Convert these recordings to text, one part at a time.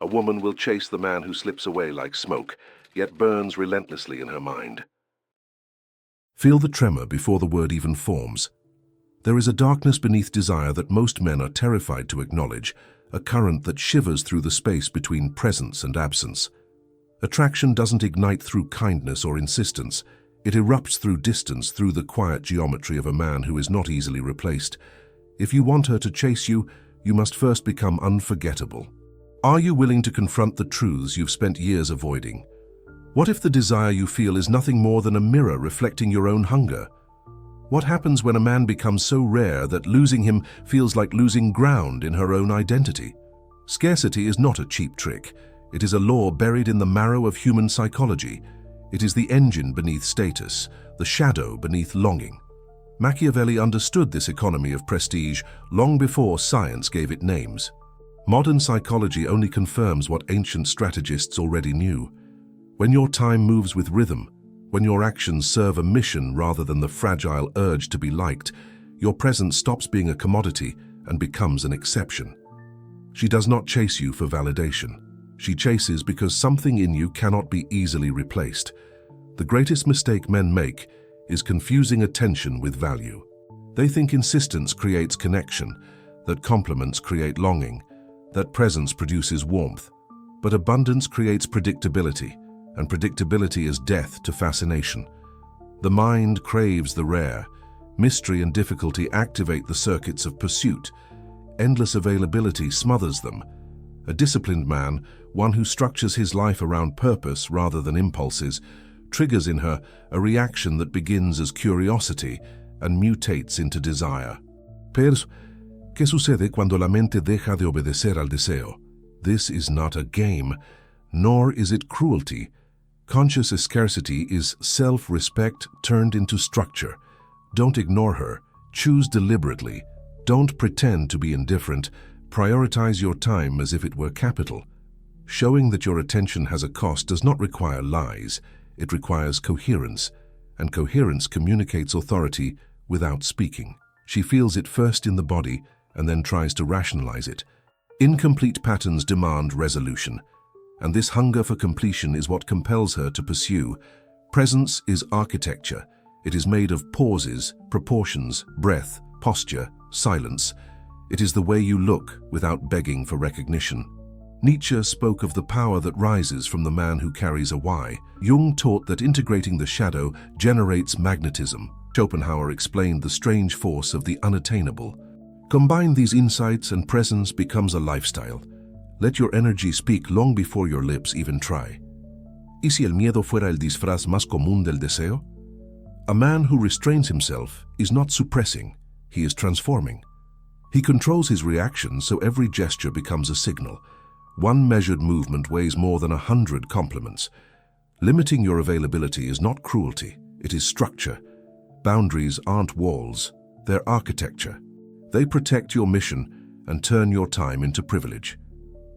A woman will chase the man who slips away like smoke, yet burns relentlessly in her mind. Feel the tremor before the word even forms. There is a darkness beneath desire that most men are terrified to acknowledge, a current that shivers through the space between presence and absence. Attraction doesn't ignite through kindness or insistence. It erupts through distance, through the quiet geometry of a man who is not easily replaced. If you want her to chase you, you must first become unforgettable. Are you willing to confront the truths you've spent years avoiding? What if the desire you feel is nothing more than a mirror reflecting your own hunger? What happens when a man becomes so rare that losing him feels like losing ground in her own identity? Scarcity is not a cheap trick. It is a law buried in the marrow of human psychology. It is the engine beneath status, the shadow beneath longing. Machiavelli understood this economy of prestige long before science gave it names. Modern psychology only confirms what ancient strategists already knew. When your time moves with rhythm, when your actions serve a mission rather than the fragile urge to be liked, your presence stops being a commodity and becomes an exception. She does not chase you for validation. She chases because something in you cannot be easily replaced. The greatest mistake men make is confusing attention with value. They think insistence creates connection, that compliments create longing, that presence produces warmth. But abundance creates predictability, and predictability is death to fascination. The mind craves the rare. Mystery and difficulty activate the circuits of pursuit. Endless availability smothers them. A disciplined man, one who structures his life around purpose rather than impulses, triggers in her a reaction that begins as curiosity and mutates into desire. Pero, ¿qué sucede cuando la mente deja de obedecer al deseo? This is not a game, nor is it cruelty. Conscious scarcity is self-respect turned into structure. Don't ignore her. Choose deliberately. Don't pretend to be indifferent. Prioritize your time as if it were capital. Showing that your attention has a cost does not require lies. It requires coherence, and coherence communicates authority without speaking. She feels it first in the body and then tries to rationalize it. Incomplete patterns demand resolution, and this hunger for completion is what compels her to pursue. Presence is architecture. It is made of pauses, proportions, breath, posture, silence. It is the way you look without begging for recognition. Nietzsche spoke of the power that rises from the man who carries a why. Jung taught that integrating the shadow generates magnetism. Schopenhauer explained the strange force of the unattainable. Combine these insights and presence becomes a lifestyle. Let your energy speak long before your lips even try. ¿Y si el miedo fuera el disfraz más común del deseo? A man who restrains himself is not suppressing, he is transforming. He controls his reactions so every gesture becomes a signal. One measured movement weighs more than 100 compliments. Limiting your availability is not cruelty, it is structure. Boundaries aren't walls, they're architecture. They protect your mission and turn your time into privilege.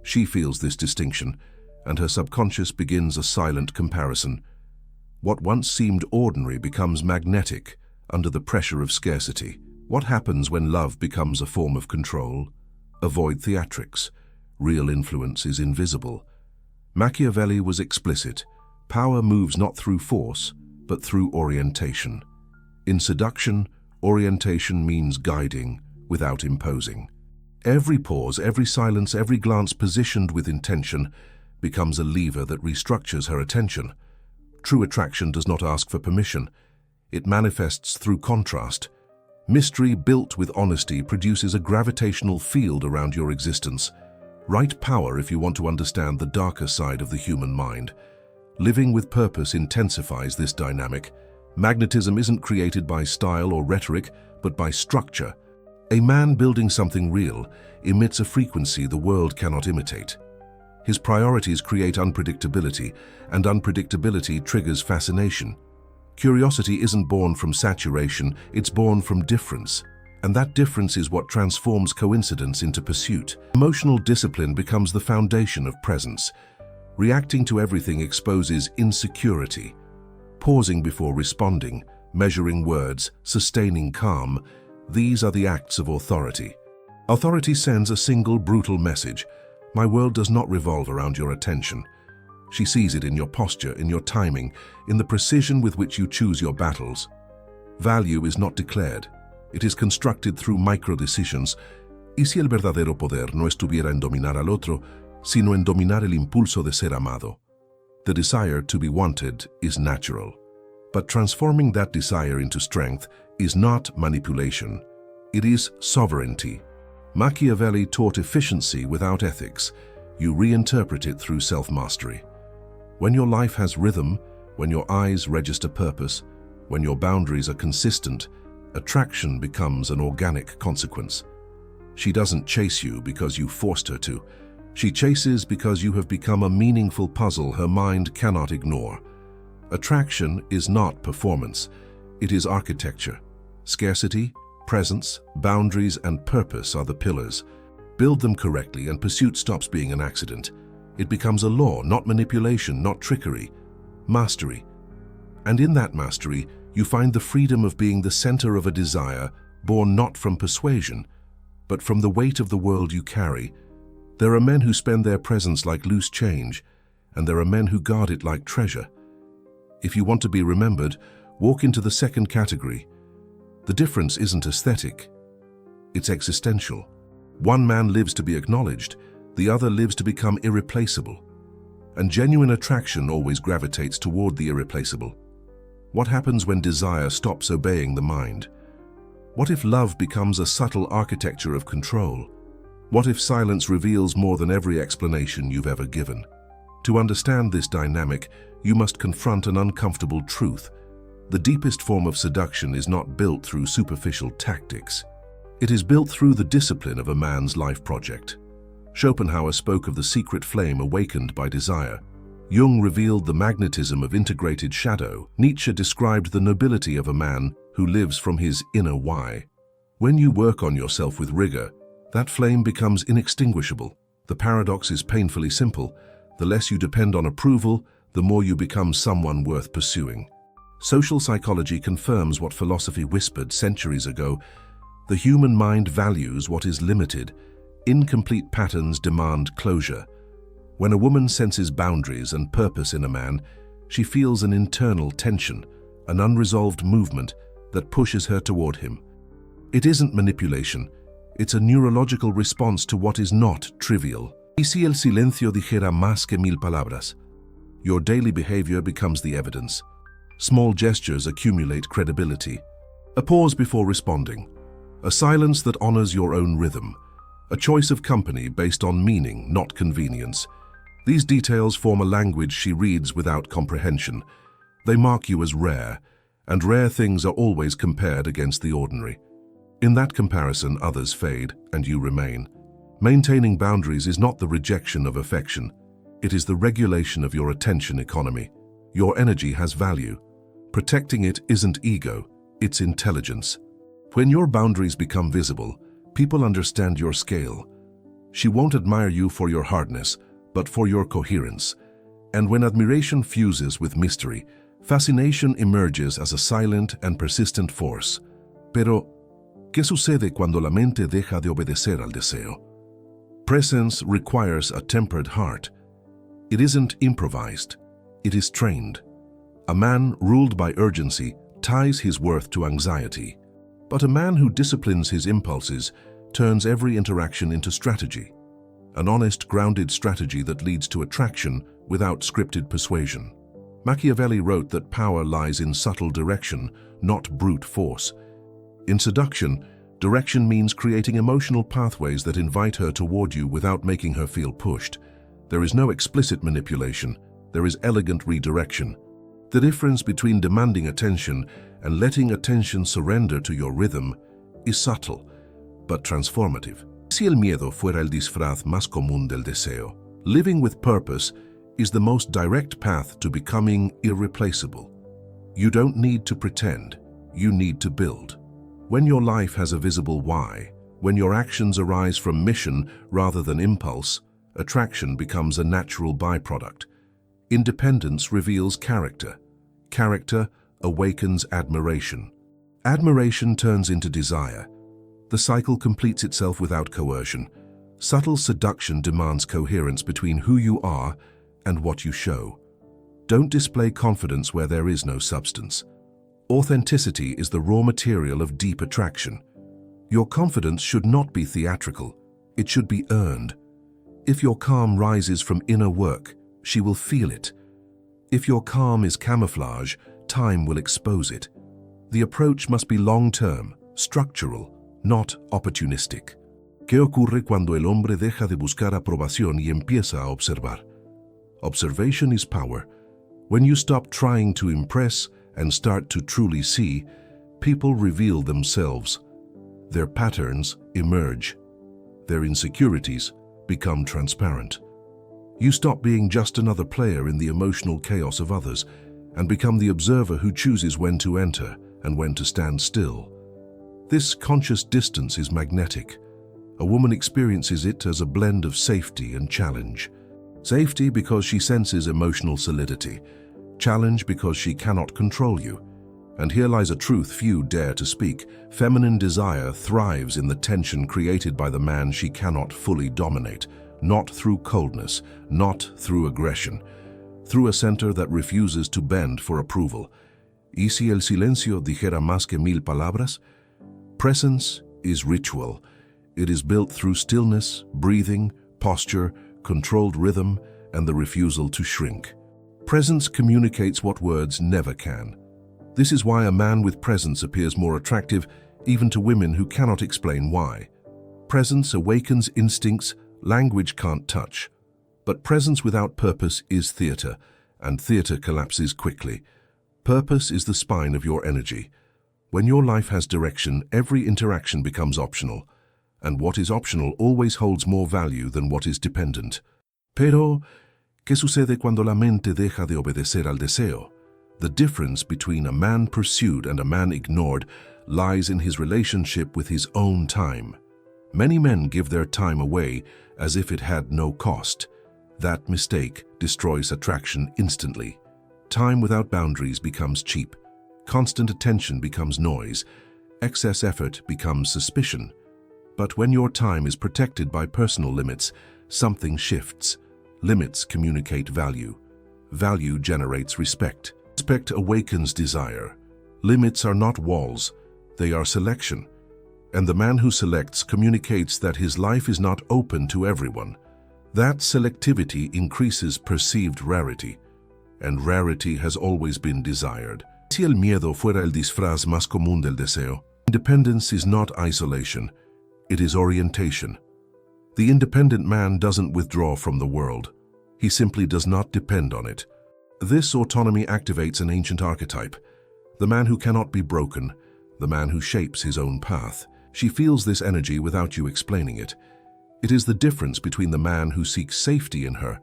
She feels this distinction, and her subconscious begins a silent comparison. What once seemed ordinary becomes magnetic under the pressure of scarcity. What happens when love becomes a form of control? Avoid theatrics. Real influence is invisible. Machiavelli was explicit. Power moves not through force, but through orientation. In seduction, orientation means guiding without imposing. Every pause, every silence, every glance positioned with intention becomes a lever that restructures her attention. True attraction does not ask for permission. It manifests through contrast. Mystery built with honesty produces a gravitational field around your existence. Write power if you want to understand the darker side of the human mind. Living with purpose intensifies this dynamic. Magnetism isn't created by style or rhetoric, but by structure. A man building something real emits a frequency the world cannot imitate. His priorities create unpredictability, and unpredictability triggers fascination. Curiosity isn't born from saturation, it's born from difference. And that difference is what transforms coincidence into pursuit. Emotional discipline becomes the foundation of presence. Reacting to everything exposes insecurity. Pausing before responding, measuring words, sustaining calm, these are the acts of authority. Authority sends a single brutal message. My world does not revolve around your attention. She sees it in your posture, in your timing, in the precision with which you choose your battles. Value is not declared. It is constructed through micro-decisions. ¿Y si el verdadero poder no estuviera en dominar al otro, sino en dominar el impulso de ser amado? The desire to be wanted is natural. But transforming that desire into strength is not manipulation. It is sovereignty. Machiavelli taught efficiency without ethics. You reinterpret it through self-mastery. When your life has rhythm, when your eyes register purpose, when your boundaries are consistent, attraction becomes an organic consequence. She doesn't chase you because you forced her to. She chases because you have become a meaningful puzzle her mind cannot ignore. Attraction is not performance. It is architecture. Scarcity, presence, boundaries, and purpose are the pillars. Build them correctly and pursuit stops being an accident. It becomes a law, not manipulation, not trickery. Mastery. And in that mastery, you find the freedom of being the center of a desire born not from persuasion, but from the weight of the world you carry. There are men who spend their presence like loose change, and there are men who guard it like treasure. If you want to be remembered, walk into the second category. The difference isn't aesthetic, it's existential. One man lives to be acknowledged, the other lives to become irreplaceable. And genuine attraction always gravitates toward the irreplaceable. What happens when desire stops obeying the mind? What if love becomes a subtle architecture of control? What if silence reveals more than every explanation you've ever given? To understand this dynamic, you must confront an uncomfortable truth. The deepest form of seduction is not built through superficial tactics. It is built through the discipline of a man's life project. Schopenhauer spoke of the secret flame awakened by desire. Jung revealed the magnetism of integrated shadow. Nietzsche described the nobility of a man who lives from his inner why. When you work on yourself with rigor, that flame becomes inextinguishable. The paradox is painfully simple. The less you depend on approval, the more you become someone worth pursuing. Social psychology confirms what philosophy whispered centuries ago. The human mind values what is limited. Incomplete patterns demand closure. When a woman senses boundaries and purpose in a man, she feels an internal tension, an unresolved movement that pushes her toward him. It isn't manipulation, it's a neurological response to what is not trivial. ¿Y si el silencio dijera más que mil palabras? Your daily behavior becomes the evidence. Small gestures accumulate credibility. A pause before responding. A silence that honors your own rhythm. A choice of company based on meaning, not convenience. These details form a language she reads without comprehension. They mark you as rare, and rare things are always compared against the ordinary. In that comparison, others fade, and you remain. Maintaining boundaries is not the rejection of affection. It is the regulation of your attention economy. Your energy has value. Protecting it isn't ego, it's intelligence. When your boundaries become visible, people understand your scale. She won't admire you for your hardness, but for your coherence. And when admiration fuses with mystery, fascination emerges as a silent and persistent force. Pero, ¿qué sucede cuando la mente deja de obedecer al deseo? Presence requires a tempered heart. It isn't improvised, it is trained. A man ruled by urgency ties his worth to anxiety. But a man who disciplines his impulses turns every interaction into strategy. An honest, grounded strategy that leads to attraction without scripted persuasion. Machiavelli wrote that power lies in subtle direction, not brute force. In seduction, direction means creating emotional pathways that invite her toward you without making her feel pushed. There is no explicit manipulation, there is elegant redirection. The difference between demanding attention and letting attention surrender to your rhythm is subtle, but transformative. Si el miedo fuera el disfraz más común del deseo, living with purpose is the most direct path to becoming irreplaceable. You don't need to pretend, you need to build. When your life has a visible why, when your actions arise from mission rather than impulse, attraction becomes a natural byproduct. Independence reveals character. Character awakens admiration. Admiration turns into desire. The cycle completes itself without coercion. Subtle seduction demands coherence between who you are and what you show. Don't display confidence where there is no substance. Authenticity is the raw material of deep attraction. Your confidence should not be theatrical. It should be earned. If your calm rises from inner work, she will feel it. If your calm is camouflage, time will expose it. The approach must be long-term, structural, not opportunistic. ¿Qué ocurre cuando el hombre deja de buscar aprobación y empieza a observar? Observation is power. When you stop trying to impress and start to truly see, people reveal themselves. Their patterns emerge. Their insecurities become transparent. You stop being just another player in the emotional chaos of others and become the observer who chooses when to enter and when to stand still. This conscious distance is magnetic. A woman experiences it as a blend of safety and challenge. Safety because she senses emotional solidity. Challenge because she cannot control you. And here lies a truth few dare to speak. Feminine desire thrives in the tension created by the man she cannot fully dominate, not through coldness, not through aggression, through a center that refuses to bend for approval. ¿Y si el silencio dijera más que mil palabras? Presence is ritual. It is built through stillness, breathing, posture, controlled rhythm, and the refusal to shrink. Presence communicates what words never can. This is why a man with presence appears more attractive even to women who cannot explain why. Presence awakens instincts language can't touch. But presence without purpose is theater, and theater collapses quickly. Purpose is the spine of your energy. When your life has direction, every interaction becomes optional, and what is optional always holds more value than what is dependent. Pero, ¿qué sucede cuando la mente deja de obedecer al deseo? The difference between a man pursued and a man ignored lies in his relationship with his own time. Many men give their time away as if it had no cost. That mistake destroys attraction instantly. Time without boundaries becomes cheap. Constant attention becomes noise. Excess effort becomes suspicion. But when your time is protected by personal limits, something shifts. Limits communicate value. Value generates respect. Respect awakens desire. Limits are not walls, they are selection. And the man who selects communicates that his life is not open to everyone. That selectivity increases perceived rarity, and rarity has always been desired. Si el miedo fuera el disfraz más común del deseo, independence is not isolation, it is orientation. The independent man doesn't withdraw from the world, he simply does not depend on it. This autonomy activates an ancient archetype, the man who cannot be broken, the man who shapes his own path. She feels this energy without you explaining it. It is the difference between the man who seeks safety in her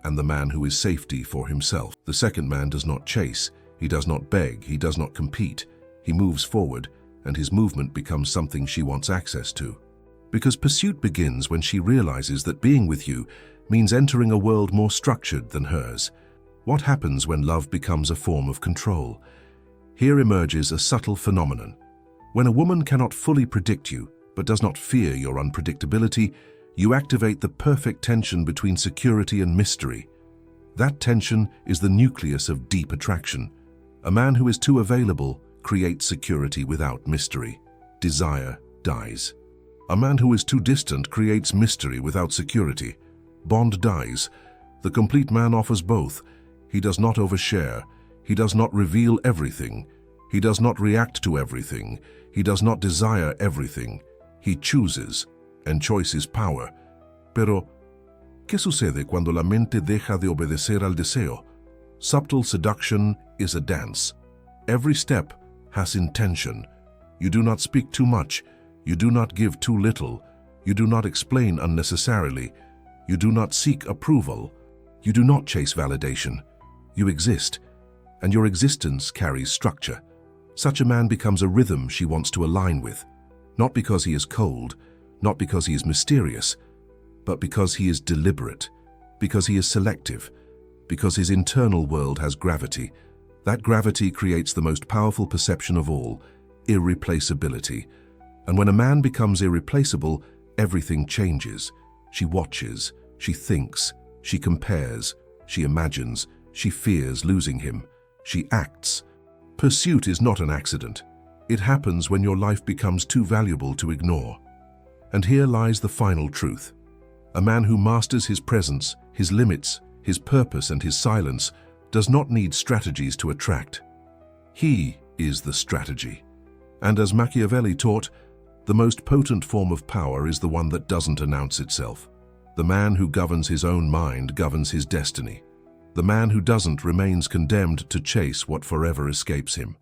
and the man who is safety for himself. The second man does not chase, he does not beg, he does not compete. He moves forward, and his movement becomes something she wants access to. Because pursuit begins when she realizes that being with you means entering a world more structured than hers. What happens when love becomes a form of control? Here emerges a subtle phenomenon. When a woman cannot fully predict you, but does not fear your unpredictability, you activate the perfect tension between security and mystery. That tension is the nucleus of deep attraction. A man who is too available creates security without mystery. Desire dies. A man who is too distant creates mystery without security. Bond dies. The complete man offers both. He does not overshare. He does not reveal everything. He does not react to everything. He does not desire everything. He chooses, and choice is power. Pero, ¿qué sucede cuando la mente deja de obedecer al deseo? Subtle seduction is a dance. Every step has intention. You do not speak too much. You do not give too little. You do not explain unnecessarily. You do not seek approval. You do not chase validation. You exist, and your existence carries structure. Such a man becomes a rhythm she wants to align with, not because he is cold, not because he is mysterious, but because he is deliberate, because he is selective, because his internal world has gravity. That gravity creates the most powerful perception of all, irreplaceability. And when a man becomes irreplaceable, everything changes. She watches, she thinks, she compares, she imagines, she fears losing him, she acts. Pursuit is not an accident. It happens when your life becomes too valuable to ignore. And here lies the final truth. A man who masters his presence, his limits, his purpose and his silence does not need strategies to attract. He is the strategy. And as Machiavelli taught, the most potent form of power is the one that doesn't announce itself. The man who governs his own mind governs his destiny. The man who doesn't remains condemned to chase what forever escapes him.